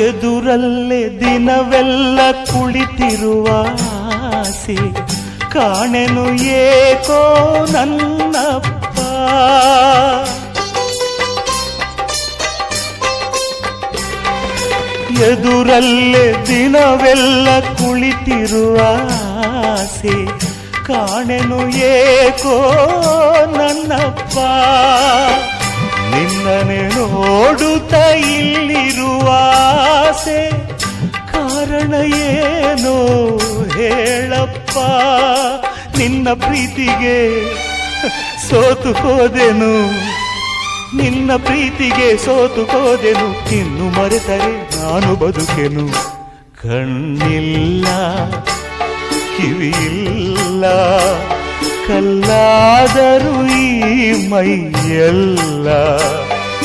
ಎದುರಲ್ಲೇ ದಿನವೆಲ್ಲ ಕುಳಿತಿರುವ ಆಸೆ ಕಾಣೆನು ಏಕೋ ನನ್ನಪ್ಪ. ಎದುರಲ್ಲೇ ದಿನವೆಲ್ಲ ಕುಳಿತಿರುವ ಆಸೆ ಕಾಣೆನು ಏಕೋ ನನ್ನಪ್ಪ. ನಿನ್ನನೆ ನೋಡುತ್ತ ಇಲ್ಲಿರುವ ಆಸೆ ಕಾರಣ ಏನೋ ಹೇಳಪ್ಪ. ನಿನ್ನ ಪ್ರೀತಿಗೆ ಸೋತು ಹೋದೆನು, ನಿನ್ನ ಪ್ರೀತಿಗೆ ಸೋತು ಹೋದೆನು. ಇನ್ನು ಮರೆತರೆ ನಾನು ಬದುಕೆನು. ಕಣ್ಣಿಲ್ಲ ಕಿವಿಯಿಲ್ಲ ಕಲ್ಲಾದರೂ ಈ ಮೈಯೆಲ್ಲ